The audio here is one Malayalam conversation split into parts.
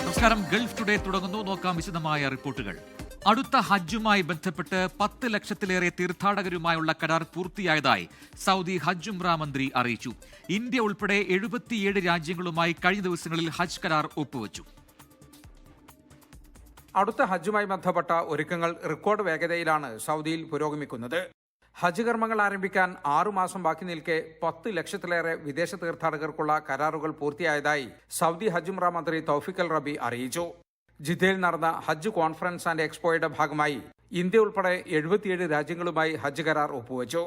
നമസ്കാരം. ഗൾഫ് ടുഡേ തുടങ്ങുന്നു. നോക്കാം വിശദമായ റിപ്പോർട്ടുകൾ. അടുത്ത ഹജ്ജുമായി ബന്ധപ്പെട്ട് 10 ലക്ഷത്തിലേറെ തീർത്ഥാടകരുമായുള്ള കരാർ പൂർത്തിയായതായി സൗദി ഹജ്ജ് ഉംറ മന്ത്രി അറിയിച്ചു. ഇന്ത്യ ഉൾപ്പെടെ 77 രാജ്യങ്ങളുമായി കഴിഞ്ഞ ദിവസങ്ങളിൽ ഹജ്ജ് കരാർ ഒപ്പുവച്ചു. അടുത്ത ഹജ്ജുമായി ബന്ധപ്പെട്ട ഒരുക്കങ്ങൾ റെക്കോർഡ് വേഗതയിലാണ് സൗദിയിൽ പുരോഗമിക്കുന്നത്. ഹജ്ജ് കർമ്മങ്ങൾ ആരംഭിക്കാൻ 6 മാസം ബാക്കി നിൽക്കെ 10 ലക്ഷത്തിലേറെ വിദേശ തീർത്ഥാടകർക്കുള്ള കരാറുകൾ പൂർത്തിയായതായി സൗദി ഹജ്ജ് ഉംറ മന്ത്രി തൗഫീഖ് അൽ റബി അറിയിച്ചു. ജിദ്ദയിൽ നടന്ന ഹജ്ജ് കോൺഫറൻസ് ആൻഡ് എക്സ്പോയുടെ ഭാഗമായി ഇന്ത്യ ഉൾപ്പെടെ 77 രാജ്യങ്ങളുമായി ഹജ്ജ് കരാർ ഒപ്പുവച്ചു.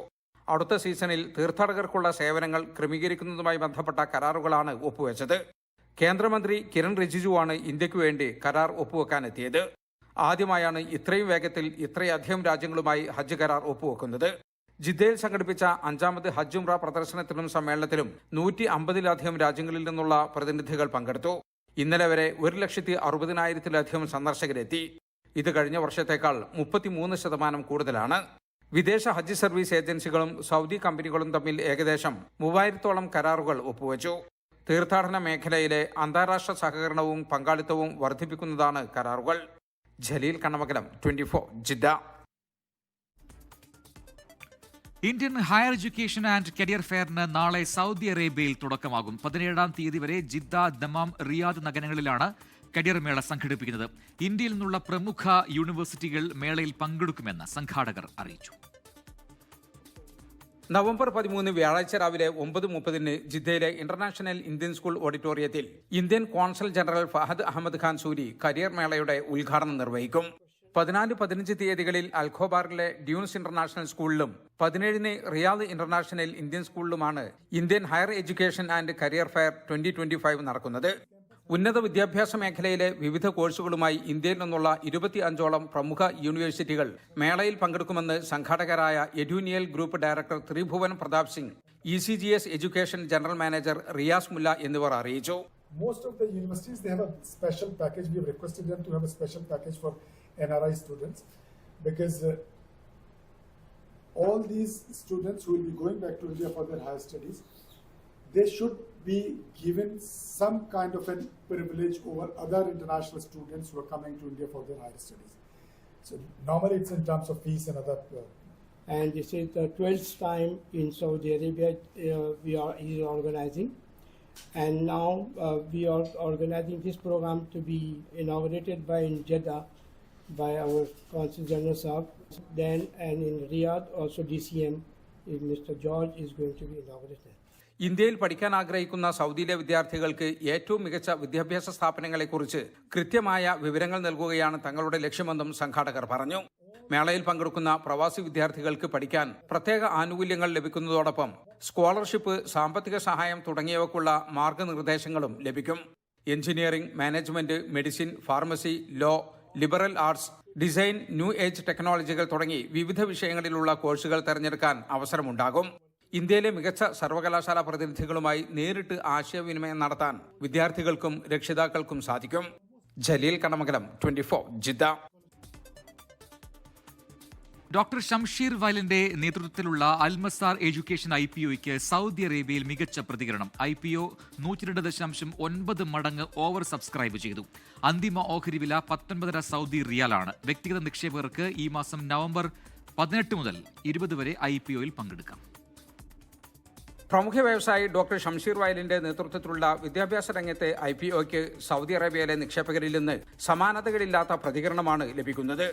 അടുത്ത സീസണിൽ തീർത്ഥാടകർക്കുള്ള സേവനങ്ങൾ ക്രമീകരിക്കുന്നതുമായി ബന്ധപ്പെട്ട കരാറുകളാണ് ഒപ്പുവെച്ചത്. കേന്ദ്രമന്ത്രി കിരൺ റിജിജുവാണ് ഇന്ത്യയ്ക്കു വേണ്ടി കരാർ ഒപ്പുവെക്കാനെത്തിയത്. ആദ്യമായാണ് ഇത്രയും വേഗത്തിൽ ഇത്രയധികം രാജ്യങ്ങളുമായി ഹജ്ജ് കരാർ ഒപ്പുവെക്കുന്നത്. ജിദ്ദയിൽ സംഘടിപ്പിച്ച 5ാമത് ഹജ്ജ് ഉംറ പ്രദർശനത്തിലും സമ്മേളനത്തിലും 150-ലധികം രാജ്യങ്ങളിൽ നിന്നുള്ള പ്രതിനിധികൾ പങ്കെടുത്തു. ഇന്നലെ വരെ 1,60,000-ലധികം സന്ദർശകരെത്തി. ഇത് കഴിഞ്ഞ വർഷത്തേക്കാൾ 33% കൂടുതലാണ്. വിദേശ ഹജ്ജ് സർവീസ് ഏജൻസികളും സൗദി കമ്പനികളും തമ്മിൽ ഏകദേശം 3000-ഓളം കരാറുകൾ ഒപ്പുവച്ചു. തീർത്ഥാടന മേഖലയിലെ അന്താരാഷ്ട്ര സഹകരണവും പങ്കാളിത്തവും വർദ്ധിപ്പിക്കുന്നതാണ് കരാറുകൾ. Jaleel Kannamangalam, 24 Jeddah. Indian higher education and career ഫെയറിന് നാളെ സൗദി അറേബ്യയിൽ തുടക്കമാകും. 17-ാം തീയതി വരെ ജിദ്ദ, ദമാം, റിയാദ് നഗരങ്ങളിലാണ് കരിയർ മേള സംഘടിപ്പിക്കുന്നത്. ഇന്ത്യയിൽ നിന്നുള്ള പ്രമുഖ യൂണിവേഴ്സിറ്റികൾ മേളയിൽ പങ്കെടുക്കുമെന്ന് സംഘാടകർ അറിയിച്ചു. നവംബർ 13 വ്യാഴാഴ്ച രാവിലെ 9:30 ജിദ്ദയിലെ ഇന്റർനാഷണൽ ഇന്ത്യൻ സ്കൂൾ ഓഡിറ്റോറിയത്തിൽ Indian consul general Fahad Ahmed Khan Suri career മേളയുടെ ഉദ്ഘാടനം നിർവഹിക്കും. 14-15 തീയതികളിൽ അൽഖോബാറിലെ ഡ്യൂൺസ് ഇന്റർനാഷണൽ സ്കൂളിലും 17 റിയാദ് ഇന്റർനാഷണൽ ഇന്ത്യൻ സ്കൂളിലുമാണ് Indian higher education and career fair 2025 നടക്കുന്നത്. ഉന്നത വിദ്യാഭ്യാസ മേഖലയിലെ വിവിധ കോഴ്സുകളുമായി ഇന്ത്യയിൽ നിന്നുള്ള 25ഓളം പ്രമുഖ യൂണിവേഴ്സിറ്റികൾ മേളയിൽ പങ്കെടുക്കുമെന്ന് സംഘാടകരായ Edunial group director Tribhuvan Pratap Singh, ECGS education general manager Riyas Mulla എന്നിവർ അറിയിച്ചു. Most of the universities, they have a special package. We have requested them to have a special package for NRI students because all these students who will be going back to India for their higher studies, they should be given some kind of a privilege over other international students who are coming to India for their higher studies. So normally it's in terms of fees and other. And this is the 12th time in Saudi Arabia we are organizing. And now we are organizing this program to be inaugurated in Jeddah by our Consul General Saab. Then and in Riyadh also DCM, Mr. George is going to be inaugurated. ഇന്ത്യയിൽ പഠിക്കാൻ ആഗ്രഹിക്കുന്ന സൗദിയിലെ വിദ്യാർത്ഥികൾക്ക് ഏറ്റവും മികച്ച വിദ്യാഭ്യാസ സ്ഥാപനങ്ങളെക്കുറിച്ച് കൃത്യമായ വിവരങ്ങൾ നൽകുകയാണ് തങ്ങളുടെ ലക്ഷ്യമെന്നും സംഘാടകർ പറഞ്ഞു. മേളയിൽ പങ്കെടുക്കുന്ന പ്രവാസി വിദ്യാർത്ഥികൾക്ക് പഠിക്കാൻ പ്രത്യേക ആനുകൂല്യങ്ങൾ ലഭിക്കുന്നതോടൊപ്പം സ്കോളർഷിപ്പ്, സാമ്പത്തിക സഹായം തുടങ്ങിയവയ്ക്കുള്ള മാർഗനിർദ്ദേശങ്ങളും ലഭിക്കും. Engineering, management, medicine, pharmacy, law, liberal arts, design, new age ടെക്നോളജികൾ തുടങ്ങി വിവിധ വിഷയങ്ങളിലുള്ള കോഴ്സുകൾ തിരഞ്ഞെടുക്കാൻ അവസരമുണ്ടാകും. ഇന്ത്യയിലെ മികച്ച സർവകലാശാല പ്രതിനിധികളുമായി നേരിട്ട് ആശയവിനിമയം നടത്താൻ വിദ്യാർത്ഥികൾക്കും രക്ഷിതാക്കൾക്കും സാധിക്കും. ജലീൽ കണ്ണമംഗലം, 24 ജിദ്ദ. ഡോക്ടർ ഷംഷീർ വയലിന്റെ നേതൃത്വത്തിലുള്ള അൽമസാർ എഡ്യൂക്കേഷൻ IPOയ്ക്ക് സൗദി അറേബ്യയിൽ മികച്ച പ്രതികരണം. IPO 102.9 മടങ്ങ് ഓവർ സബ്സ്ക്രൈബ് ചെയ്തു. അന്തിമ ഓഹരി വില 19.5 സൗദി റിയാലാണ്. വ്യക്തിഗത നിക്ഷേപകർക്ക് ഈ മാസം നവംബർ 18 മുതൽ 20 വരെ IPOയിൽ പങ്കെടുക്കാം. പ്രമുഖ വ്യവസായി ഡോക്ടർ ഷംഷീർ വയലിന്റെ നേതൃത്വത്തിലുള്ള വിദ്യാഭ്യാസ രംഗത്തെ IPOയ്ക്ക് സൗദി അറേബ്യയിലെ നിക്ഷേപകരിൽ നിന്ന് സമാനതകളില്ലാത്ത പ്രതികരണമാണ് ലഭിക്കുന്നത്.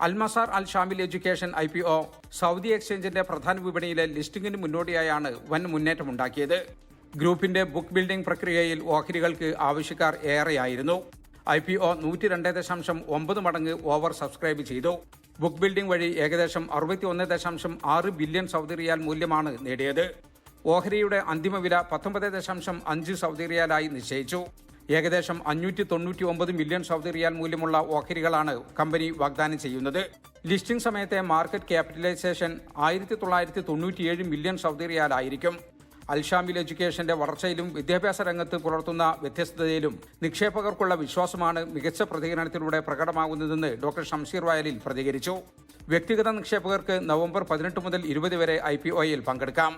അൽമസാർ അൽ ഷാമിൽ എഡ്യൂക്കേഷൻ IPO സൗദി എക്സ്ചേഞ്ചിന്റെ പ്രധാന വിപണിയിലെ ലിസ്റ്റിംഗിന് മുന്നോടിയായാണ് വൻ മുന്നേറ്റമുണ്ടാക്കിയത്. ഗ്രൂപ്പിന്റെ ബുക്ക് ബിൽഡിംഗ് പ്രക്രിയയിൽ ഓഹരികൾക്ക് ആവശ്യക്കാർ ഏറെയായിരുന്നു. IPO 102.9 മടങ്ങ് ഓവർ സബ്സ്ക്രൈബ് ചെയ്തു. ബുക്ക് ബിൽഡിംഗ് വഴി ഏകദേശം 61.6 ബില്യൺ സൗദി റിയാൽ മൂല്യമാണ് നേടിയത്. ഓഹരിയുടെ അന്തിമ വില 19.5 സൗദി റിയാലായി നിശ്ചയിച്ചു. ഏകദേശം 599 മില്യൺ സൗദി റിയാൽ മൂല്യമുള്ള ഓഹരികളാണ് കമ്പനി വാഗ്ദാനം ചെയ്യുന്നത്. ലിസ്റ്റിംഗ് സമയത്തെ മാർക്കറ്റ് ക്യാപിറ്റലൈസേഷൻ 1997 മില്യൺ സൗദി റിയാലായിരിക്കും. അൽഷാമിൽ എഡ്യൂക്കേഷന്റെ വളർച്ചയിലും വിദ്യാഭ്യാസ രംഗത്ത് പുലർത്തുന്ന വ്യത്യസ്തതയിലും നിക്ഷേപകർക്കുള്ള വിശ്വാസമാണ് മികച്ച പ്രതികരണത്തിലൂടെ പ്രകടമാകുന്നതെന്ന് ഡോക്ടർ ഷംഷീർ വയലിൽ പ്രതികരിച്ചു. വ്യക്തിഗത നിക്ഷേപകർക്ക് നവംബർ 18 മുതൽ 20 വരെ IPOയിൽ പങ്കെടുക്കാം.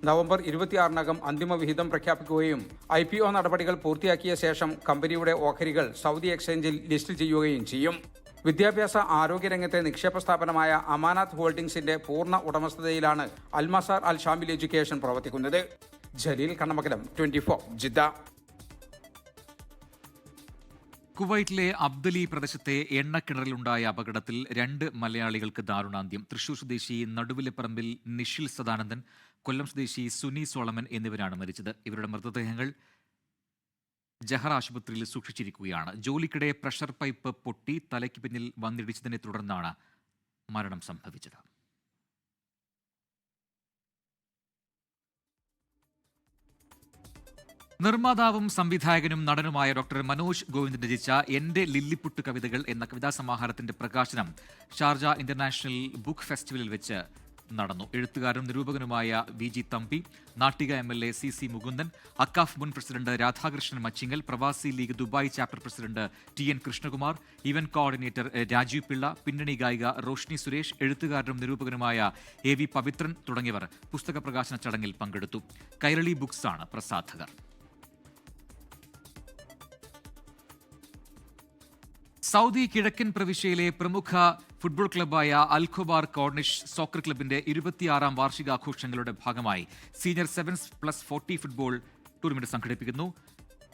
നവംബർ 26-നകം അന്തിമ വിഹിതം പ്രഖ്യാപിക്കുകയും IPO നടപടികൾ പൂർത്തിയാക്കിയ ശേഷം കമ്പനിയുടെ ഓഹരികൾ സൗദി എക്സ്ചേഞ്ചിൽ ലിസ്റ്റ് ചെയ്യുകയും ചെയ്യും. വിദ്യാഭ്യാസ ആരോഗ്യരംഗത്തെ നിക്ഷേപ സ്ഥാപനമായ അമാനാത്ത് ഹോൾഡിംഗ്സിന്റെ പൂർണ്ണ ഉടമസ്ഥതയിലാണ് അൽമസാർ അൽ ഷാമിൽ എഡ്യൂക്കേഷൻ പ്രവർത്തിക്കുന്നത്. ജലീൽ കണ്ണമംഗലം, 24 ജിദ്ദ. കുവൈറ്റിലെ അബ്ദലി പ്രദേശത്തെ എണ്ണക്കിണറിലുണ്ടായ അപകടത്തിൽ 2 മലയാളികൾക്ക് ദാരുണാന്ത്യം. തൃശൂർ സ്വദേശി നടുവിലെപ്പറമ്പിൽ നിഷിൽ സദാനന്ദൻ, കൊല്ലം സ്വദേശി സുനി സോളമൻ എന്നിവരാണ് മരിച്ചത്. ഇവരുടെ മൃതദേഹങ്ങൾ ജഹർ ആശുപത്രിയിൽ സൂക്ഷിച്ചിരിക്കുകയാണ്. ജോലിക്കിടെ പ്രഷർ പൈപ്പ് പൊട്ടി തലയ്ക്ക് പിന്നിൽ വന്നിടിച്ചതിനെ തുടർന്നാണ് മരണം സംഭവിച്ചത്. നിർമ്മാതാവും സംവിധായകനും നടനുമായ ഡോക്ടർ മനോജ് ഗോവിന്ദ് രചിച്ച എന്റെ ലില്ലിപ്പുട്ട് കവിതകൾ എന്ന കവിതാ സമാഹാരത്തിന്റെ പ്രകാശനം ഷാർജ ഇന്റർനാഷണൽ ബുക്ക് ഫെസ്റ്റിവലിൽ വെച്ച് നടന്നു. എഴുത്തുകാരനും നിരൂപകനുമായ VG Thampi, Nattika MLA CC Mukundan, Akcaf മുൻ president Radhakrishnan Machingal, Pravasi league Dubai chapter president TN Krishnakumar, event coordinator Rajeev Pillai, പിന്നണി ഗായിക റോഷ്നി സുരേഷ്, എഴുത്തുകാരനും നിരൂപകനുമായ AV പവിത്രൻ തുടങ്ങിയവർ പുസ്തക പ്രകാശന ചടങ്ങിൽ പങ്കെടുത്തു. കൈരളി ബുക്സാണ് പ്രസാധകർ. സൗദി കിഴക്കൻ പ്രവിശ്യയിലെ പ്രമുഖ ഫുട്ബോൾ ക്ലബ്ബായ അൽഖോബാർ കോർണിഷ് സോക്കർ ക്ലബിന്റെ 26-ാം വാർഷികാഘോഷങ്ങളുടെ ഭാഗമായി സീനിയർ 7+40 ഫുട്ബോൾ ടൂർണമെന്റ് സംഘടിപ്പിക്കുന്നു.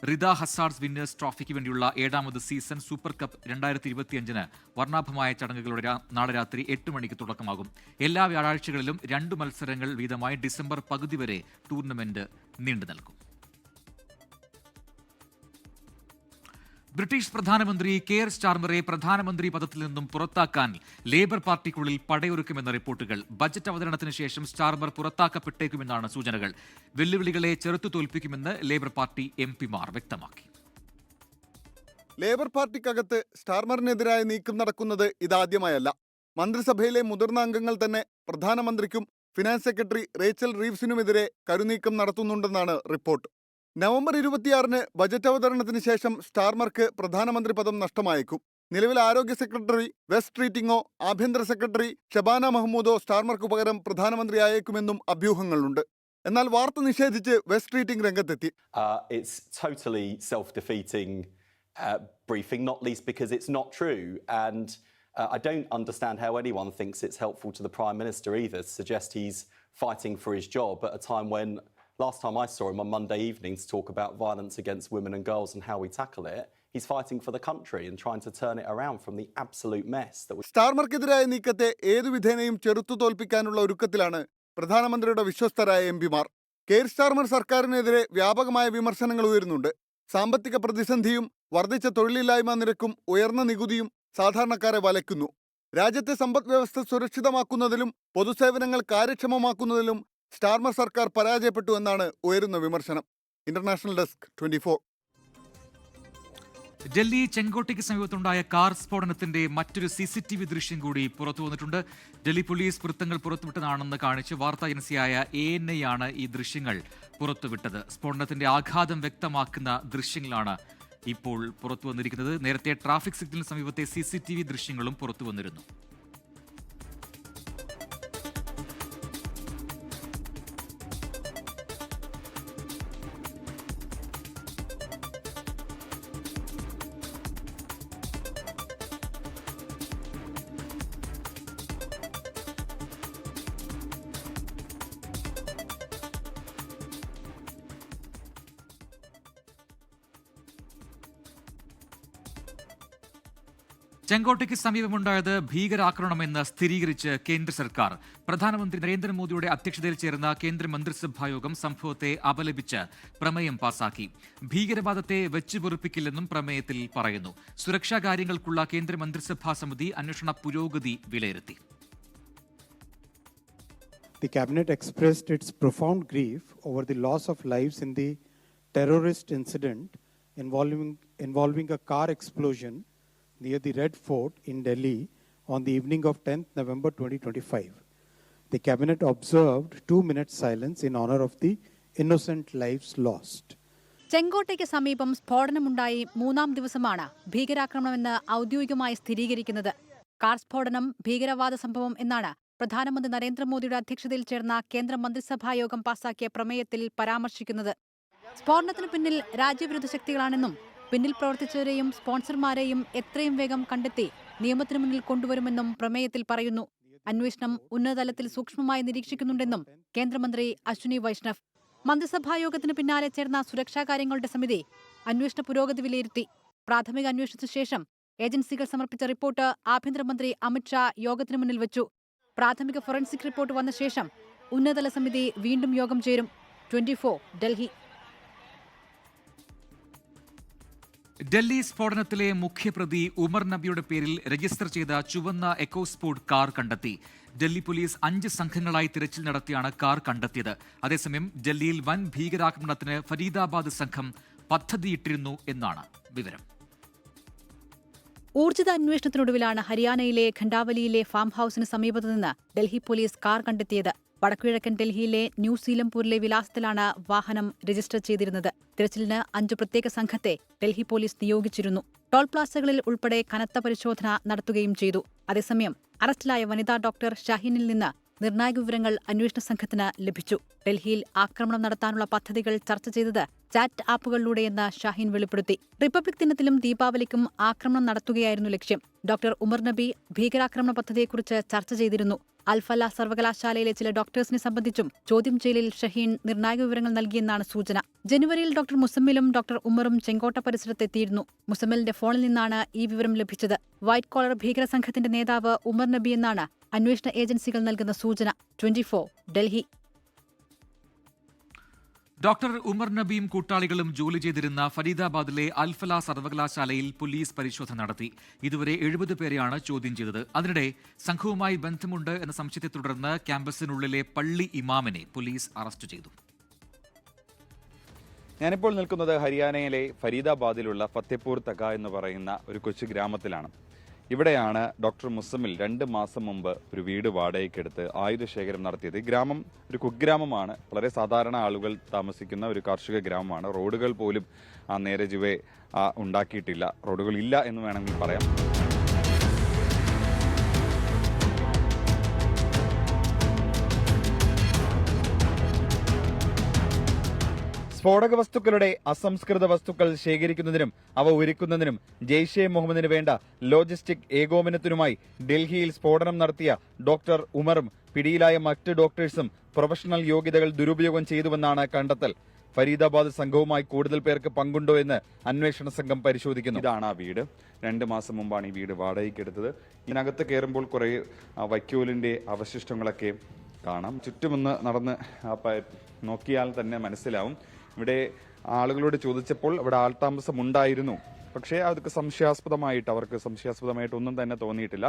റിദ ഹസാർഡ്സ് വിന്നേഴ്സ് ട്രോഫിക്ക് വേണ്ടിയുള്ള 7ാമത് സീസൺ സൂപ്പർ കപ്പ് 2025 വർണ്ണാഭമായ ചടങ്ങുകളുടെ നാളെ രാത്രി 8 മണിക്ക് തുടക്കമാകും. എല്ലാ വ്യാഴാഴ്ചകളിലും 2 മത്സരങ്ങൾ വീതമായി ഡിസംബർ പകുതി വരെ ടൂർണമെന്റ് നീണ്ടു നിൽക്കും. ബ്രിട്ടീഷ് പ്രധാനമന്ത്രി കെയർ സ്റ്റാർമറെ പ്രധാനമന്ത്രി പദത്തിൽ നിന്നും പുറത്താക്കാൻ ലേബർ പാർട്ടിക്കുള്ളിൽ പടയൊരുക്കുമെന്ന റിപ്പോർട്ടുകൾ. ബജറ്റ് അവതരണത്തിന് ശേഷം സ്റ്റാർമർ പുറത്താക്കപ്പെട്ടേക്കുമെന്നാണ് സൂചനകൾ. വെല്ലുവിളികളെ ചെറുത്തു തോൽപ്പിക്കുമെന്ന് ലേബർ പാർട്ടി MP-മാർ വ്യക്തമാക്കി. ലേബർ പാർട്ടിക്കകത്ത് സ്റ്റാർമറിനെതിരായ നീക്കം നടക്കുന്നത് ഇതാദ്യമായല്ല. മന്ത്രിസഭയിലെ മുതിർന്ന അംഗങ്ങൾ തന്നെ പ്രധാനമന്ത്രിക്കും ഫിനാൻസ് സെക്രട്ടറി റേച്ചൽ റീവ്സിനുമെതിരെ കരുനീക്കം നടത്തുന്നുണ്ടെന്നാണ് റിപ്പോർട്ട്. നവംബർ 26-ന് ബജറ്റ് അവതരണത്തിന് ശേഷം സ്റ്റാർമർക്ക് പ്രധാനമന്ത്രി പദം നഷ്ടമായേക്കും. നിലവിൽ ആരോഗ്യ സെക്രട്ടറി വെസ് ട്രീറ്റിംഗോ ആഭ്യന്തര സെക്രട്ടറി ഷബാന മഹ്മൂദോ സ്റ്റാർമർക്ക് പകരം പ്രധാനമന്ത്രിയായേക്കുമെന്നും അഭ്യൂഹങ്ങൾ. എന്നാൽ വാർത്ത നിഷേധിച്ച് വെസ് ട്രീറ്റിംഗ് രംഗത്തെത്തി. It's totally self-defeating briefing, not least because it's not true. And I don't understand how anyone thinks it's helpful to the Prime Minister either to suggest he's fighting for his job at a time when last time I saw him on Monday evenings talk about violence against women and girls and how we tackle it, he's fighting for the country and trying to turn it around from the absolute mess that we... സ്റ്റാർമർക്കെതിരായ നീക്കത്തെ ഏതു വിധേനയും ചെറുത്തു തോൽപ്പിക്കാനുള്ള ഒരുക്കത്തിലാണ് പ്രധാനമന്ത്രിയുടെ വിശ്വസ്തരായ MP-മാർ. കെയർ സ്റ്റാർമർ സർക്കാരിനെതിരെ വ്യാപകമായ വിമർശനങ്ങൾ ഉയരുന്നുണ്ട്. സാമ്പത്തിക പ്രതിസന്ധിയും വർദ്ധിച്ച തൊഴിലില്ലായ്മ നിരക്കും ഉയർന്ന നികുതിയും സാധാരണക്കാരെ വലയ്ക്കുന്നു. രാജ്യത്തെ സമ്പദ് വ്യവസ്ഥ സുരക്ഷിതമാക്കുന്നതിലും പൊതുസേവനങ്ങൾ കാര്യക്ഷമമാക്കുന്നതിലും സ്റ്റാർമർ സർക്കാർ പരാജയപ്പെട്ടു എന്നാണ് ഉയരുന്ന വിമർശനം. International desk, 24. ഡൽഹി ചെങ്കോട്ടയ്ക്ക് സമീപത്തുണ്ടായ കാർ സ്ഫോടനത്തിന്റെ മറ്റൊരു CCTV ദൃശ്യം കൂടി പുറത്തു വന്നിട്ടുണ്ട്. ഡൽഹി പോലീസ് വൃത്തങ്ങൾ പുറത്തുവിട്ടതാണെന്ന് കാണിച്ച് വാർത്താ ഏജൻസിയായ ANI ആണ് ഈ ദൃശ്യങ്ങൾ പുറത്തുവിട്ടത്. സ്ഫോടനത്തിന്റെ ആഘാതം വ്യക്തമാക്കുന്ന ദൃശ്യങ്ങളാണ് ഇപ്പോൾ പുറത്തു വന്നിരിക്കുന്നത്. നേരത്തെ ട്രാഫിക് സിഗ്നലിന് സമീപത്തെ CCTV ദൃശ്യങ്ങളും പുറത്തു വന്നിരുന്നു. ചെങ്കോട്ടയ്ക്ക് സമീപമുണ്ടായത് ഭീകരാക്രമണമെന്ന് സ്ഥിരീകരിച്ച് കേന്ദ്ര സർക്കാർ. പ്രധാനമന്ത്രി നരേന്ദ്രമോദിയുടെ അധ്യക്ഷതയിൽ ചേർന്ന കേന്ദ്ര മന്ത്രിസഭായോഗം സംഭവത്തെ അപലപിച്ച് പ്രമേയം പാസാക്കി. ഭീകരവാദത്തെ വെച്ചുപൊറുപ്പിക്കില്ലെന്നും പ്രമേയത്തിൽ പറയുന്നു. സുരക്ഷാ കാര്യങ്ങൾക്കുള്ള കേന്ദ്ര മന്ത്രിസഭാ സമിതി അന്വേഷണ പുരോഗതി വിലയിരുത്തി. The cabinet expressed its profound grief over the loss of lives in the terrorist incident involving a car explosion near the Red Fort in Delhi on the evening of 10th November 2025. The cabinet observed 2 minutes silence in honor of the innocent lives lost. ചെങ്കോട്ടയ്ക്ക് സമീപം സ്ഫോടനമുണ്ടായി 3-ാം ദിവസമാണ് ഭീകരാക്രമണമെന്ന് ഔദ്യോഗികമായി സ്ഥിരീകരിക്കുന്നത്. കാർ സ്ഫോടനം ഭീകരവാദ സംഭവം എന്നാണ് പ്രധാനമന്ത്രി നരേന്ദ്രമോദിയുടെ അധ്യക്ഷതയിൽ ചേർന്ന കേന്ദ്ര മന്ത്രിസഭായോഗം പാസാക്കിയ പ്രമേയത്തിൽ പരാമർശിക്കുന്നത്. സ്ഫോടനത്തിന് പിന്നിൽ രാജ്യവിരുദ്ധ ശക്തികളാണെന്നും പിന്നിൽ പ്രവർത്തിച്ചവരെയും സ്പോൺസർമാരെയും എത്രയും വേഗം കണ്ടെത്തി നിയമത്തിന് മുന്നിൽ കൊണ്ടുവരുമെന്നും പ്രമേയത്തിൽ പറയുന്നു. അന്വേഷണം ഉന്നതതലത്തിൽ സൂക്ഷ്മമായി നിരീക്ഷിക്കുന്നുണ്ടെന്നും കേന്ദ്രമന്ത്രി അശ്വിനി വൈഷ്ണവ്. മന്ത്രിസഭായോഗത്തിന് പിന്നാലെ ചേർന്ന സുരക്ഷാകാര്യങ്ങളുടെ സമിതി അന്വേഷണ പുരോഗതി വിലയിരുത്തി. പ്രാഥമിക അന്വേഷണത്തിനു ശേഷം ഏജൻസികൾ സമർപ്പിച്ച റിപ്പോർട്ട് ആഭ്യന്തരമന്ത്രി അമിത്ഷാ യോഗത്തിന് മുന്നിൽ വെച്ചു. പ്രാഥമിക ഫോറൻസിക് റിപ്പോർട്ട് വന്ന ശേഷം ഉന്നതതല സമിതി വീണ്ടും യോഗം ചേരും. 24 ഡൽഹി. ഡൽഹി സ്ഫോടനത്തിലെ മുഖ്യപ്രതി ഉമർ നബിയുടെ പേരിൽ രജിസ്റ്റർ ചെയ്ത ചുവന്ന എക്കോസ്പോർട്ട് കാർ കണ്ടെത്തി. ഡൽഹി പോലീസ് 5 സംഘങ്ങളായി തിരച്ചിൽ നടത്തിയാണ് കാർ കണ്ടെത്തിയത്. അതേസമയം ഡൽഹിയിൽ വൻ ഭീകരാക്രമണത്തിന് ഫരീദാബാദ് സംഘം പദ്ധതിയിട്ടിരുന്നു എന്നാണ് വിവരം. ഊർജിത അന്വേഷണത്തിനൊടുവിലാണ് ഹരിയാനയിലെ ഖണ്ഡാവലിയിലെ ഫാം ഹൌസിന് സമീപത്തു നിന്ന് ഡൽഹി പോലീസ് കാർ കണ്ടെത്തിയത്. വടക്കുകിഴക്കൻ ഡൽഹിയിലെ ന്യൂ സീലംപൂരിലെ വിലാസത്തിലാണ് വാഹനം രജിസ്റ്റർ ചെയ്തിരുന്നത്. തിരച്ചിലിന് 5 പ്രത്യേക സംഘത്തെ ഡൽഹി പോലീസ് നിയോഗിച്ചിരുന്നു. ടോൾ പ്ലാസകളിൽ ഉൾപ്പെടെ കനത്ത പരിശോധന നടത്തുകയും ചെയ്തു. അതേസമയം അറസ്റ്റിലായ വനിതാ ഡോക്ടർ ഷഹീനിൽ നിന്ന് നിർണായക വിവരങ്ങൾ അന്വേഷണ സംഘത്തിന് ലഭിച്ചു. ഡൽഹിയിൽ ആക്രമണം നടത്താനുള്ള പദ്ധതികൾ ചർച്ച ചെയ്തത് ചാറ്റ് ആപ്പുകളിലൂടെയെന്ന് ഷാഹിൻ വെളിപ്പെടുത്തി. റിപ്പബ്ലിക് ദിനത്തിലും ദീപാവലിക്കും ആക്രമണം നടത്തുകയായിരുന്നു ലക്ഷ്യം. ഡോക്ടർ ഉമർ നബി ഭീകരാക്രമണ പദ്ധതിയെക്കുറിച്ച് ചർച്ച ചെയ്തിരുന്നു. അൽഫല സർവകലാശാലയിലെ ചില ഡോക്ടേഴ്സിനെ സംബന്ധിച്ചും ചോദ്യം ചെയ്യലിൽ ഷഹീൻ നിർണായക വിവരങ്ങൾ നൽകിയെന്നാണ് സൂചന. ജനുവരിയിൽ ഡോക്ടർ മുസമ്മിലും ഡോക്ടർ ഉമറും ചെങ്കോട്ട പരിസരത്തെത്തിയിരുന്നു. മുസമ്മിലിന്റെ ഫോണിൽ നിന്നാണ് ഈ വിവരം ലഭിച്ചത്. വൈറ്റ് കോളർ ഭീകര സംഘത്തിന്റെ നേതാവ് ഉമർ നബി എന്നാണ് അന്വേഷണ ഏജൻസികൾ നൽകുന്ന സൂചന. 24 ഡൽഹി. ഡോക്ടർ ഉമർ നബിയും കൂട്ടാളികളും ജോലി ചെയ്തിരുന്ന ഫരീദാബാദിലെ അൽഫല സർവകലാശാലയിൽ പോലീസ് പരിശോധന നടത്തി. ഇതുവരെ 70 പേരെയാണ് ചോദ്യം ചെയ്തത്. അതിനിടെ സംഘവുമായി ബന്ധമുണ്ട് എന്ന സംശയത്തെ തുടർന്ന് ക്യാമ്പസിനുള്ളിലെ പള്ളി ഇമാമിനെ പോലീസ് അറസ്റ്റ് ചെയ്തു. ഞാനിപ്പോൾ നിൽക്കുന്നത് ഹരിയാനയിലെ ഫരീദാബാദിലുള്ള ഫത്തേപൂർ തക എന്ന് പറയുന്ന ഒരു കൊച്ചു ഗ്രാമത്തിലാണ്. ഇവിടെയാണ് ഡോക്ടർ മുസമ്മിൽ 2 മാസം മുമ്പ് ഒരു വീട് വാടകയ്ക്കെടുത്ത് ആയുധശേഖരം നടത്തിയത്. ഈ ഗ്രാമം ഒരു കുഗ്രാമമാണ്. വളരെ സാധാരണ ആളുകൾ താമസിക്കുന്ന ഒരു കാർഷിക ഗ്രാമമാണ്. റോഡുകൾ പോലും നേരെ ചുവേ ഉണ്ടാക്കിയിട്ടില്ല. റോഡുകൾ ഇല്ല എന്ന് വേണമെങ്കിൽ പറയാം. സ്ഫോടക വസ്തുക്കളുടെ അസംസ്കൃത വസ്തുക്കൾ ശേഖരിക്കുന്നതിനും അവ ഒരുക്കുന്നതിനും ജെയ്ഷെ മുഹമ്മദിന് വേണ്ട ലോജിസ്റ്റിക് ഏകോപനത്തിനുമായി ഡൽഹിയിൽ സ്ഫോടനം നടത്തിയ ഡോക്ടർ ഉമറും പിടിയിലായ മറ്റ് ഡോക്ടേഴ്സും പ്രൊഫഷണൽ യോഗ്യതകൾ ദുരുപയോഗം ചെയ്തുവെന്നാണ് കണ്ടെത്തൽ. ഫരീദാബാദ് സംഘവുമായി കൂടുതൽ പേർക്ക് പങ്കുണ്ടോ എന്ന് അന്വേഷണ സംഘം പരിശോധിക്കുന്നു. ഇതാണ് ആ വീട്. 2 മാസം മുമ്പാണ് ഈ വീട് വാടകയ്ക്കെടുത്തത്. ഇതിനകത്ത് കയറുമ്പോൾ കുറെ വൈക്കോലിന്റെ അവശിഷ്ടങ്ങളൊക്കെ കാണാം. ചുറ്റുമൊന്ന് നടന്ന് നോക്കിയാൽ തന്നെ മനസ്സിലാവും. ഇവിടെ ആളുകളോട് ചോദിച്ചപ്പോൾ ഇവിടെ ആൾതാമസം ഉണ്ടായിരുന്നു. പക്ഷേ അവർക്ക് സംശയാസ്പദമായിട്ട് ഒന്നും തന്നെ തോന്നിയിട്ടില്ല.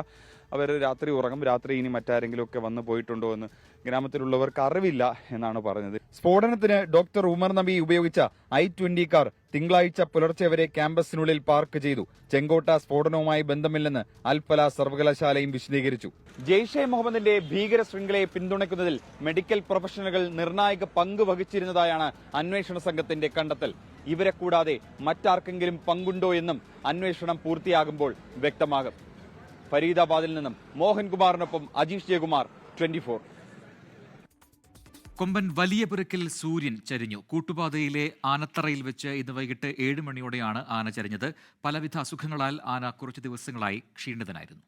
അവർ രാത്രി ഉറങ്ങും. രാത്രി ഇനി മറ്റാരെങ്കിലും ഒക്കെ വന്നു പോയിട്ടുണ്ടോ എന്ന് ഗ്രാമത്തിലുള്ളവർക്ക് അറിവില്ല എന്നാണ് പറഞ്ഞത്. സ്ഫോടനത്തിന് ഡോക്ടർ ഉമർ നബി ഉപയോഗിച്ച I-20 കാർ തിങ്കളാഴ്ച പുലർച്ചെ വരെ ക്യാമ്പസിനുള്ളിൽ പാർക്ക് ചെയ്തു. ചെങ്കോട്ട സ്ഫോടനവുമായി ബന്ധമില്ലെന്ന് അൽഫല സർവകലാശാലയും വിശദീകരിച്ചു. ജെയ്ഷെ മുഹമ്മദിന്റെ ഭീകര ശൃംഖലയെ പിന്തുണയ്ക്കുന്നതിൽ മെഡിക്കൽ പ്രൊഫഷണലുകൾ നിർണായക പങ്ക് വഹിച്ചിരുന്നതായാണ് അന്വേഷണ സംഘത്തിന്റെ കണ്ടെത്തൽ. ഇവരെ കൂടാതെ മറ്റാർക്കെങ്കിലും പങ്കുണ്ടോ എന്നും അന്വേഷണം പൂർത്തിയാകുമ്പോൾ വ്യക്തമാകും. ഫരീദാബാദിൽ നിന്നും മോഹൻകുമാറിനൊപ്പം അജീഷ് ജയകുമാർ, 24. കൊമ്പൻ വലിയ പുരക്കിൽ സൂര്യൻ ചരിഞ്ഞു. കൂട്ടുപാതയിലെ ആനത്തറയിൽ വെച്ച് ഇന്ന് വൈകിട്ട് 7 മണിയോടെയാണ് ആന ചരിഞ്ഞത്. പലവിധ അസുഖങ്ങളാൽ ആന കുറച്ചു ദിവസങ്ങളായി ക്ഷീണിതനായിരുന്നു.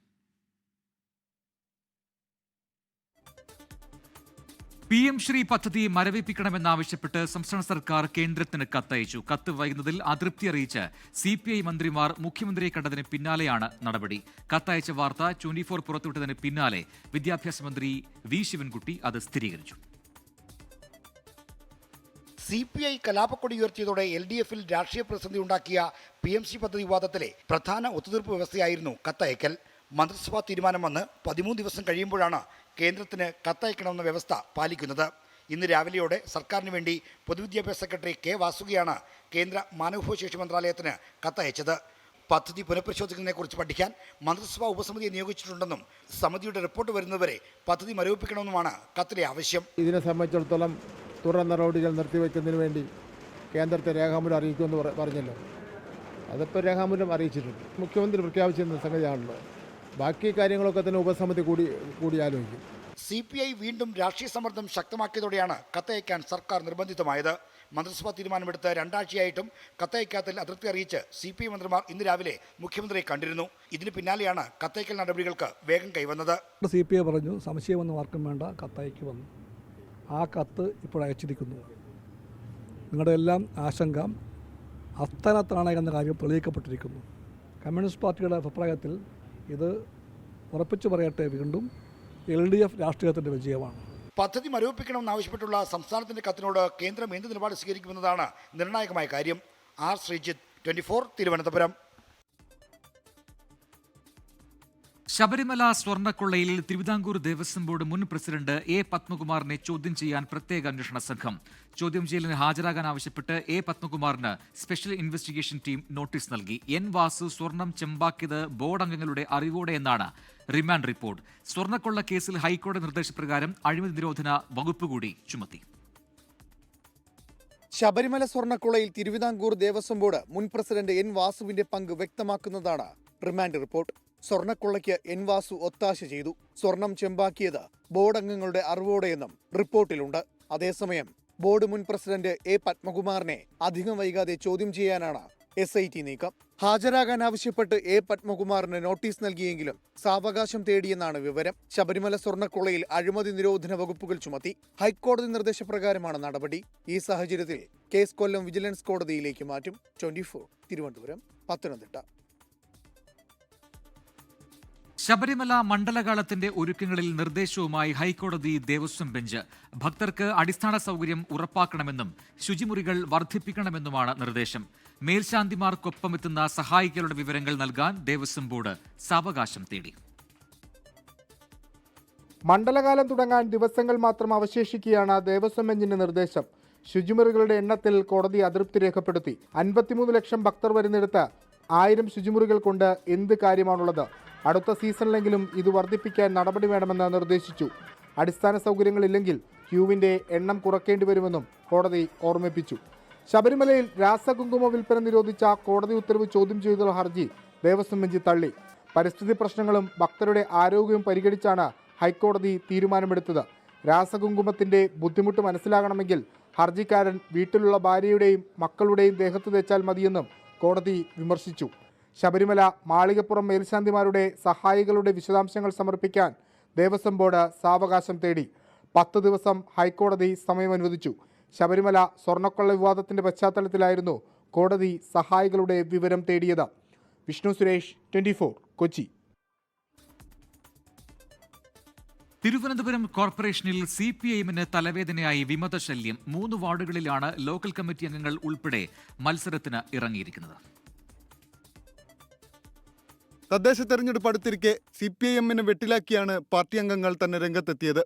PM ശ്രീ പദ്ധതി മരവിപ്പിക്കണമെന്നാവശ്യപ്പെട്ട് സംസ്ഥാന സർക്കാർ കേന്ദ്രത്തിന് കത്തയച്ചു. കത്ത് വൈകുന്നതിൽ അതൃപ്തി അറിയിച്ച് CPI മന്ത്രിമാർ മുഖ്യമന്ത്രിയെ കണ്ടതിന് പിന്നാലെയാണ് നടപടി. കത്തയച്ച വാർത്ത 24 പുറത്തുവിട്ടതിന് പിന്നാലെ വിദ്യാഭ്യാസ മന്ത്രി V ശിവൻകുട്ടി അത് സ്ഥിരീകരിച്ചു. CPI കലാപക്കൊടി ഉയർത്തിയതോടെ LDF-ൽ രാഷ്ട്രീയ പ്രതിസന്ധി ഉണ്ടാക്കിയ PMC പദ്ധതി വിവാദത്തിലെ പ്രധാന ഒത്തുതീർപ്പ് വ്യവസ്ഥയായിരുന്നു കത്തയക്കൽ. മന്ത്രിസഭാ തീരുമാനം വന്ന് 13 ദിവസം കഴിയുമ്പോഴാണ് കേന്ദ്രത്തിന് കത്തയക്കണമെന്ന വ്യവസ്ഥ പാലിക്കുന്നത്. ഇന്ന് രാവിലെയോടെ സർക്കാരിന് വേണ്ടി പൊതുവിദ്യാഭ്യാസ സെക്രട്ടറി K. വാസുകിയാണ് കേന്ദ്ര മാനവവിഭവശേഷി മന്ത്രാലയത്തിന് കത്തയച്ചത്. പദ്ധതി പുനഃപരിശോധിക്കുന്നതിനെക്കുറിച്ച് പഠിക്കാൻ മന്ത്രിസഭാ ഉപസമിതിയെ നിയോഗിച്ചിട്ടുണ്ടെന്നും സമിതിയുടെ റിപ്പോർട്ട് വരുന്നതുവരെ പദ്ധതി മരവിപ്പിക്കണമെന്നുമാണ് കത്തിലെ ആവശ്യം. ഇതിനെ സംബന്ധിച്ചിടത്തോളം തുടർ നടപടികൾ നിർത്തിവെക്കുന്നതിന് വേണ്ടി കേന്ദ്രത്തെ രേഖാമൂലം അറിയിക്കുമെന്ന് പറഞ്ഞല്ലോ. അതിപ്പോൾ രേഖാമൂലം അറിയിച്ചിട്ടുണ്ട്. മുഖ്യമന്ത്രി പ്രഖ്യാപിച്ചിരുന്ന സംഗതിയാണല്ലോ. ബാക്കി കാര്യങ്ങളൊക്കെ തന്നെ ഉപസമിതി കൂടി ആലോചിക്കും. CPI വീണ്ടും രാഷ്ട്രീയ സമ്മർദ്ദം ശക്തമാക്കിയതോടെയാണ് കത്തയക്കാൻ സർക്കാർ നിർബന്ധിതമായത്. മന്ത്രിസഭാ തീരുമാനമെടുത്ത് 2 ആഴ്ചയായിട്ടും കത്തയക്കാത്തിൽ അതൃപ്തി അറിയിച്ച് CPI മന്ത്രിമാർ ഇന്ന് രാവിലെ മുഖ്യമന്ത്രിയെ കണ്ടിരുന്നു. ഇതിന് പിന്നാലെയാണ് കത്തയക്കൽ നടപടികൾക്ക് വേഗം കൈവന്നത്. CPI പറഞ്ഞു സംശയമൊന്നും ആർക്കും വേണ്ട, കത്തയക്ക് വന്നു. ആ കത്ത് ഇപ്പോൾ അയച്ചിരിക്കുന്നു. നിങ്ങളുടെ എല്ലാം ആശങ്ക അസ്ഥാനത്താണ് എന്ന കാര്യം തെളിയിക്കപ്പെട്ടിരിക്കുന്നു. കമ്മ്യൂണിസ്റ്റ് പാർട്ടിയുടെ അഭിപ്രായത്തിൽ ഇത് ഉറപ്പിച്ചു പറയട്ടെ, വീണ്ടും LDF രാഷ്ട്രീയത്തിൻ്റെ വിജയമാണ്. പദ്ധതി മരവിപ്പിക്കണമെന്നാവശ്യപ്പെട്ടുള്ള സംസ്ഥാനത്തിന്റെ കത്തിനോട് കേന്ദ്രം എന്ത് നിലപാട് സ്വീകരിക്കുമെന്നതാണ് നിർണായകമായ കാര്യം. R. ശ്രീജിത്ത്, 24, തിരുവനന്തപുരം. ശബരിമല സ്വർണ്ണക്കൊള്ളയിൽ തിരുവിതാംകൂർ ദേവസ്വം ബോർഡ് മുൻ പ്രസിഡന്റ് A. പത്മകുമാറിനെ ചോദ്യം ചെയ്യാൻ പ്രത്യേക അന്വേഷണ സംഘം. ചോദ്യം ചെയ്യലിന് ഹാജരാകാൻ ആവശ്യപ്പെട്ട് A. പത്മകുമാറിന് സ്പെഷ്യൽ ഇൻവെസ്റ്റിഗേഷൻ ടീം നോട്ടീസ് നൽകി. N. വാസു സ്വർണം ചെമ്പാക്കിയത് ബോർഡ് അംഗങ്ങളുടെ അറിവോടെ എന്നാണ് റിമാൻഡ് റിപ്പോർട്ട്. സ്വർണ്ണക്കൊള്ള കേസിൽ ഹൈക്കോടതി നിർദ്ദേശപ്രകാരം അഴിമതി നിരോധന വകുപ്പ് കൂടി ചുമത്തി. ശബരിമല സ്വർണ്ണക്കൊള്ളയിൽ തിരുവിതാംകൂർ ദേവസ്വം ബോർഡ് മുൻ പ്രസിഡന്റ് N. വാസുവിന്റെ പങ്ക് വ്യക്തമാക്കുന്നതാണ് റിമാൻഡ് റിപ്പോർട്ട്. സ്വർണ്ണക്കൊള്ളയ്ക്ക് N. വാസു ഒത്താശ ചെയ്തു, സ്വർണം ചെമ്പാക്കിയത് ബോർഡ് അംഗങ്ങളുടെ അറിവോടെയെന്നും റിപ്പോർട്ടിലുണ്ട്. അതേസമയം ബോർഡ് മുൻ പ്രസിഡന്റ് A. പത്മകുമാറിനെ അധികം വൈകാതെ ചോദ്യം ചെയ്യാനാണ് SIT നീക്കം. ഹാജരാകാൻ ആവശ്യപ്പെട്ട് A. പത്മകുമാറിന് നോട്ടീസ് നൽകിയെങ്കിലും സാവകാശം തേടിയെന്നാണ് വിവരം. ശബരിമല സ്വർണ്ണക്കൊള്ളയിൽ അഴിമതി നിരോധന വകുപ്പുകൾ ചുമത്തി. ഹൈക്കോടതി നിർദ്ദേശപ്രകാരമാണ് നടപടി. ഈ സാഹചര്യത്തിൽ കേസ് കൊല്ലം വിജിലൻസ് കോടതിയിലേക്ക് മാറ്റും. 24, തിരുവനന്തപുരം, പത്തനംതിട്ട. ശബരിമല മണ്ഡലകാലത്തിന്റെ ഒരുക്കങ്ങളിൽ നിർദ്ദേശവുമായി ഹൈക്കോടതി ദേവസ്വം ബെഞ്ച്. ഭക്തർക്ക് അടിസ്ഥാന സൗകര്യം ഉറപ്പാക്കണമെന്നും ശുചിമുറികൾ വർദ്ധിപ്പിക്കണമെന്നുമാണ് നിർദ്ദേശം. മേൽശാന്തിമാർക്കൊപ്പം എത്തുന്ന സഹായികളുടെ വിവരങ്ങൾ നൽകാൻ ദേവസ്വം ബോർഡ് സാവകാശം തേടി. മണ്ഡലകാലം തുടങ്ങാൻ ദിവസങ്ങൾ മാത്രം അവശേഷിക്കുകയാണ് ദേവസ്വം ബെഞ്ചിന്റെ നിർദ്ദേശം. ശുചിമുറികളുടെ എണ്ണത്തിൽ കോടതി അതൃപ്തി രേഖപ്പെടുത്തി. 53 ലക്ഷം ഭക്തർ വരുന്നിടത്ത് 1000 ശുചിമുറികൾ കൊണ്ട് എന്ത് കാര്യമാണുള്ളത്? അടുത്ത സീസണിലെങ്കിലും ഇത് വർദ്ധിപ്പിക്കാൻ നടപടി വേണമെന്ന് നിർദ്ദേശിച്ചു. അടിസ്ഥാന സൗകര്യങ്ങളില്ലെങ്കിൽ ക്യൂവിന്റെ എണ്ണം കുറയ്ക്കേണ്ടി വരുമെന്നും കോടതി ഓർമ്മിപ്പിച്ചു. ശബരിമലയിൽ രാസകുങ്കുമ വിൽപ്പന നിരോധിച്ച കോടതി ഉത്തരവ് ചോദ്യം ചെയ്തുള്ള ഹർജി ദേവസ്വം ബെഞ്ച് തള്ളി. പരിസ്ഥിതി പ്രശ്നങ്ങളും ഭക്തരുടെ ആരോഗ്യവും പരിഗണിച്ചാണ് ഹൈക്കോടതി തീരുമാനമെടുത്തത്. രാസകുങ്കുമത്തിന്റെ ബുദ്ധിമുട്ട് മനസ്സിലാകണമെങ്കിൽ ഹർജിക്കാരൻ വീട്ടിലുള്ള ഭാര്യയുടെയും മക്കളുടെയും ദേഹത്ത് തേച്ചാൽ മതിയെന്നും കോടതി വിമർശിച്ചു. ശബരിമല മാളികപ്പുറം മേൽശാന്തിമാരുടെ സഹായികളുടെ വിശദാംശങ്ങൾ സമർപ്പിക്കാൻ ദേവസ്വം ബോർഡ് സാവകാശം തേടി. 10 ദിവസം ഹൈക്കോടതി സമയം അനുവദിച്ചു. ശബരിമല സ്വർണ്ണക്കൊള്ള വിവാദത്തിന്റെ പശ്ചാത്തലത്തിലായിരുന്നു കോടതി സഹായികളുടെ വിവരം തേടിയത്. വിഷ്ണു സുരേഷ്, 24, കൊച്ചി. തിരുവനന്തപുരം കോർപ്പറേഷനിൽ CPIഎമ്മിന് തലവേദനയായി വിമതശല്യം. 3 വാർഡുകളിലാണ് ലോക്കൽ കമ്മിറ്റി അംഗങ്ങൾ ഉൾപ്പെടെ മത്സരത്തിന് ഇറങ്ങിയിരിക്കുന്നത്. തദ്ദേശ തെരഞ്ഞെടുപ്പ് അടുത്തിരിക്കെ CPIഎമ്മിന് വെട്ടിലാക്കിയാണ് പാർട്ടി അംഗങ്ങൾ തന്നെ രംഗത്തെത്തിയത്.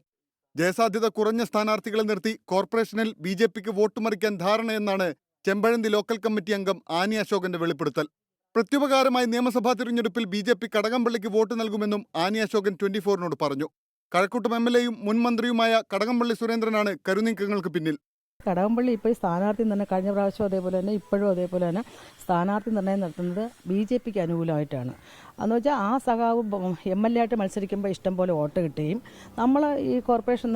ജയസാധ്യത കുറഞ്ഞ സ്ഥാനാർത്ഥികളെ നിർത്തി കോർപ്പറേഷനിൽ BJPക്ക് വോട്ട് മറിക്കാൻ ധാരണയെന്നാണ് ചെമ്പഴന്തി ലോക്കൽ കമ്മിറ്റി അംഗം ആനി അശോകന്റെ വെളിപ്പെടുത്തൽ. പ്രത്യുപകാരമായി നിയമസഭാ തിരഞ്ഞെടുപ്പിൽ BJP കടകംപള്ളിക്ക് വോട്ട് നൽകുമെന്നും ആനി അശോകൻ 24നോട് പറഞ്ഞു. കഴക്കൂട്ടം MLAയും മുൻ മന്ത്രിയുമായ കടകംപള്ളി സുരേന്ദ്രനാണ് കരുനീക്കങ്ങൾക്ക് പിന്നിൽ. കടകംപള്ളി ഇപ്പോൾ സ്ഥാനാർത്ഥി തന്നെ കഴിഞ്ഞ പ്രാവശ്യം അതേപോലെ തന്നെ ഇപ്പോഴും അതേപോലെ തന്നെ സ്ഥാനാർത്ഥി നിർണ്ണയം നടത്തുന്നത് BJPക്ക് അനുകൂലമായിട്ടാണ്. എന്ന് വെച്ചാൽ ആ സഖാവ് MLA ആയിട്ട് മത്സരിക്കുമ്പോൾ ഇഷ്ടം പോലെ വോട്ട് കിട്ടുകയും നമ്മൾ ഈ കോർപ്പറേഷൻ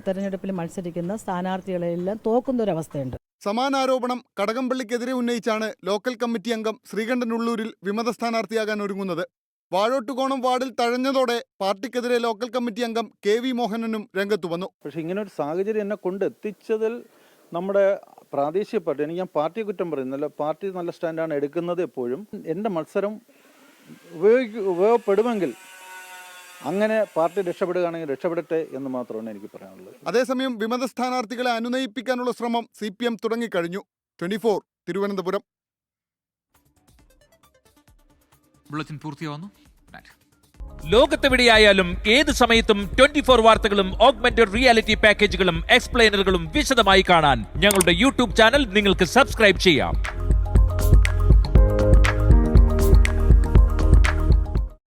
തെരഞ്ഞെടുപ്പിൽ മത്സരിക്കുന്ന സ്ഥാനാർത്ഥികളെല്ലാം തോക്കുന്നൊരവസ്ഥയുണ്ട്. സമാനാരോപണം കടകംപള്ളിക്കെതിരെ ഉന്നയിച്ചാണ് ലോക്കൽ കമ്മിറ്റി അംഗം ശ്രീകണ്ഠൻ ഉള്ളൂരിൽ വിമത സ്ഥാനാർത്ഥിയാകാൻ ഒരുങ്ങുന്നത്. വാഴോട്ടുകോണം വാർഡിൽ തഴഞ്ഞതോടെ പാർട്ടിക്കെതിരെ ലോക്കൽ കമ്മിറ്റി അംഗം KV മോഹനനും രംഗത്തു വന്നു. പക്ഷേ ഇങ്ങനൊരു സാഹചര്യം എന്നെ കൊണ്ടെത്തിച്ചതിൽ നമ്മുടെ പ്രാദേശിക പാർട്ടി, ഞാൻ പാർട്ടിയെ കുറ്റം പറയുന്നില്ല, പാർട്ടി നല്ല സ്റ്റാൻഡാണ് എടുക്കുന്നത് എപ്പോഴും. എൻ്റെ മത്സരം ഉപയോഗപ്പെടുമെങ്കിൽ അങ്ങനെ പാർട്ടി രക്ഷപ്പെടുകയാണെങ്കിൽ രക്ഷപ്പെടട്ടെ എന്ന് മാത്രമാണ് എനിക്ക് പറയാനുള്ളത്. അതേസമയം വിമത സ്ഥാനാർത്ഥികളെ അനുനയിപ്പിക്കാനുള്ള ശ്രമം CPM തുടങ്ങിക്കഴിഞ്ഞു. 24, തിരുവനന്തപുരം. ബുള്ളറ്റിൻ പൂർത്തിയാവുന്നു. ലോകത്തെവിടെയായാലും ഏത് സമയത്തും 24 വാർത്തകളും ഓഗ്മെന്റഡ് റിയാലിറ്റി പാക്കേജുകളും എക്സ്പ്ലെയിനറുകളും വിശദമായി കാണാൻ ഞങ്ങളുടെ YouTube ചാനൽ നിങ്ങൾക്ക് സബ്സ്ക്രൈബ് ചെയ്യാം.